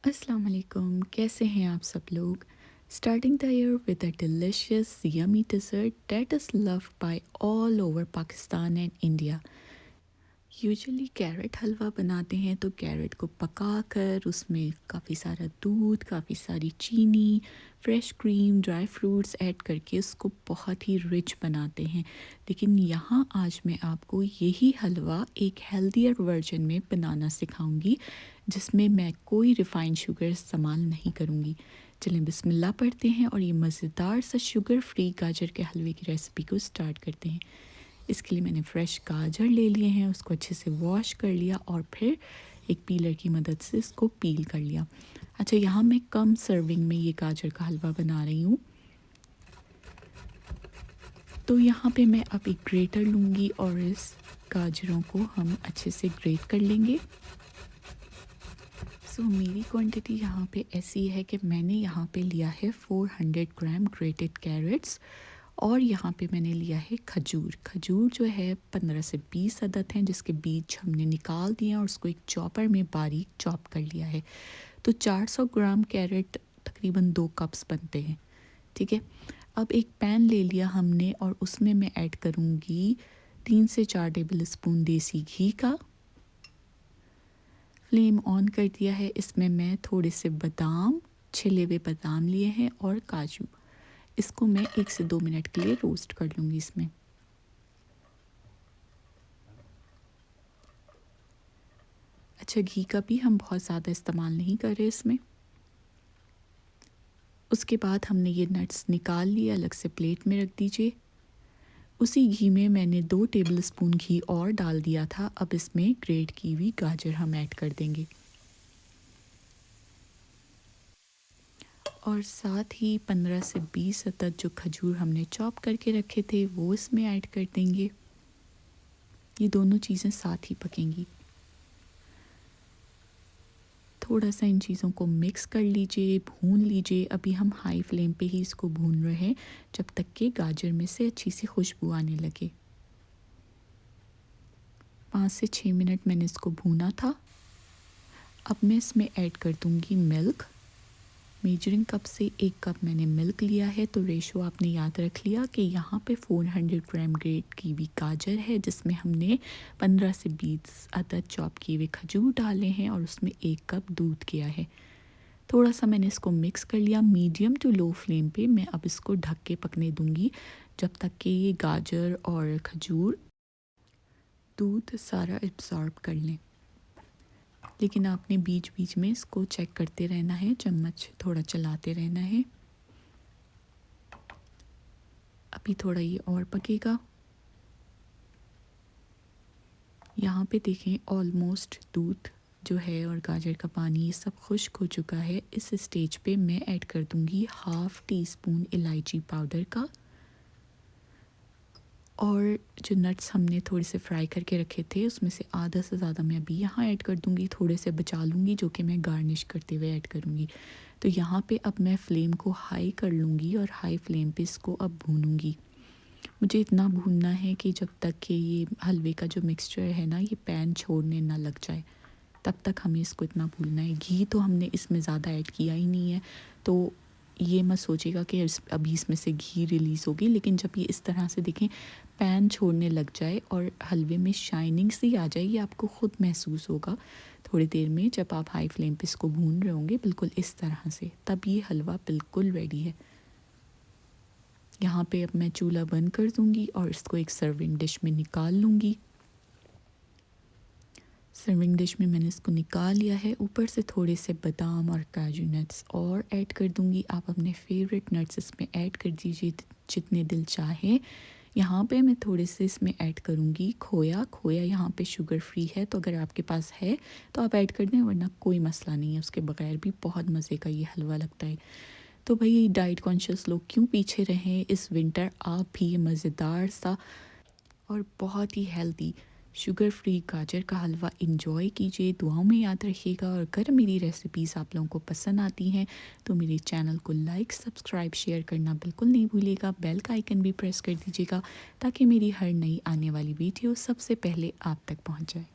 अस्सलाम वालेकुम, कैसे हैं आप सब लोग। Starting the year with a delicious yummy dessert that is loved by all over Pakistan and India. Usually carrot halwa बनाते हैं तो कैरेट को पकाकर उसमें काफ़ी सारा दूध, काफ़ी सारी चीनी, fresh cream, dry fruits add करके उसको बहुत ही रिच बनाते हैं। लेकिन यहाँ आज मैं आपको यही हलवा एक हेल्दियर वर्जन में बनाना सिखाऊंगी, जिसमें मैं कोई रिफाइंड शुगर इस्तेमाल नहीं करूँगी। चलें बिस्मिल्लाह पढ़ते हैं और ये मज़ेदार सा शुगर फ्री गाजर के हलवे की रेसिपी को स्टार्ट करते हैं। इसके लिए मैंने फ्रेश गाजर ले लिए हैं, उसको अच्छे से वॉश कर लिया और फिर एक पीलर की मदद से इसको पील कर लिया। अच्छा, यहाँ मैं कम सर्विंग में ये गाजर का हलवा बना रही हूँ, तो यहाँ पे मैं अब एक ग्रेटर लूँगी और इस गाजरों को हम अच्छे से ग्रेट कर लेंगे। सो मेरी क्वांटिटी यहाँ पे ऐसी है कि मैंने यहाँ पे लिया है 400 ग्राम ग्रेटेड कैरेट्स और यहाँ पे मैंने लिया है खजूर। खजूर जो है 15 से 20 अदद हैं, जिसके बीज हमने निकाल दिए हैं और उसको एक चॉपर में बारीक चॉप कर लिया है। तो 400 ग्राम कैरेट तकरीबन 2 कप्स बनते हैं। ठीक है, अब एक पैन ले लिया हमने और उसमें मैं ऐड करूँगी 3 से 4 टेबल स्पून देसी घी का। फ्लेम ऑन कर दिया है। इसमें मैं थोड़े से बादाम, छिले हुए बादाम लिए हैं और काजू, इसको मैं 1 से 2 मिनट के लिए रोस्ट कर लूँगी इसमें। अच्छा, घी का भी हम बहुत ज़्यादा इस्तेमाल नहीं कर रहे इसमें। उसके बाद हमने ये नट्स निकाल लिए, अलग से प्लेट में रख दीजिए। उसी घी में मैंने 2 टेबल स्पून घी और डाल दिया था। अब इसमें ग्रेट की हुई गाजर हम ऐड कर देंगे और साथ ही 15 से 20 अदद जो खजूर हमने चॉप करके रखे थे वो इसमें ऐड कर देंगे। ये दोनों चीज़ें साथ ही पकेंगी। थोड़ा सा इन चीज़ों को मिक्स कर लीजिए, भून लीजिए। अभी हम हाई फ्लेम पे ही इसको भून रहे हैं जब तक कि गाजर में से अच्छी सी खुशबू आने लगे। 5 से 6 मिनट मैंने इसको भूना था। अब मैं इसमें ऐड कर दूंगी मिल्क। मेजरिंग कप से 1 कप मैंने मिल्क लिया है, तो रेशो आपने याद रख लिया कि यहाँ पे 400 ग्राम ग्रेट की हुई गाजर है, जिसमें हमने 15 से 20 अदद चॉप किए हुए खजूर डाले हैं और उसमें 1 कप दूध किया है। थोड़ा सा मैंने इसको मिक्स कर लिया। मीडियम टू लो फ्लेम पे मैं अब इसको ढक के पकने दूंगी जब तक कि ये गाजर और खजूर दूध सारा एब्जॉर्ब कर लें। लेकिन आपने बीच बीच में इसको चेक करते रहना है, चम्मच थोड़ा चलाते रहना है। अभी थोड़ा ये और पकेगा। यहाँ पे देखें ऑलमोस्ट दूध जो है और गाजर का पानी ये सब खुश्क हो चुका है। इस स्टेज पे मैं ऐड कर दूंगी हाफ़ टी स्पून इलायची पाउडर का, और जो नट्स हमने थोड़े से फ्राई करके रखे थे उसमें से आधा से ज़्यादा मैं अभी यहाँ ऐड कर दूँगी। थोड़े से बचा लूँगी जो कि मैं गार्निश करते हुए ऐड करूँगी। तो यहाँ पे अब मैं फ्लेम को हाई कर लूँगी और हाई फ्लेम पे इसको अब भूनूँगी। मुझे इतना भूनना है कि जब तक कि ये हलवे का जो मिक्सचर है ना ये पैन छोड़ने ना लग जाए, तब तक हमें इसको इतना भूनना है। घी तो हमने इसमें ज़्यादा ऐड किया ही नहीं है, तो ये मत सोचिएगा कि अभी इसमें से घी रिलीज़ होगी। लेकिन जब ये इस तरह से देखें पैन छोड़ने लग जाए और हलवे में शाइनिंग सी आ जाए, ये आपको ख़ुद महसूस होगा थोड़ी देर में जब आप हाई फ्लेम पे इसको भून रहे होंगे, बिल्कुल इस तरह से, तब ये हलवा बिल्कुल रेडी है। यहाँ पे अब मैं चूल्हा बंद कर दूँगी और इसको एक सर्विंग डिश में निकाल लूँगी। सर्विंग डिश में मैंने इसको निकाल लिया है। ऊपर से थोड़े से बादाम और काजू नट्स और ऐड कर दूँगी। आप अपने फेवरेट नट्स इसमें ऐड कर दीजिए जितने दिल चाहे। यहाँ पे मैं थोड़े से इसमें ऐड करूँगी खोया। खोया यहाँ पे शुगर फ्री है, तो अगर आपके पास है तो आप ऐड कर दें, वरना कोई मसला नहीं है, उसके बगैर भी बहुत मज़े का ये हलवा लगता है। तो भाई डाइट कॉन्शियस लोग क्यों पीछे रहें, इस विंटर आप भी ये मज़ेदार सा और बहुत ही हेल्दी शुगर फ्री गाजर का हलवा इंजॉय कीजिए। दुआओं में याद रखिएगा, और अगर मेरी रेसिपीज़ आप लोगों को पसंद आती हैं तो मेरे चैनल को लाइक, सब्सक्राइब, शेयर करना बिल्कुल नहीं भूलिएगा। बेल का आइकन भी प्रेस कर दीजिएगा ताकि मेरी हर नई आने वाली वीडियो सबसे पहले आप तक पहुंच जाए।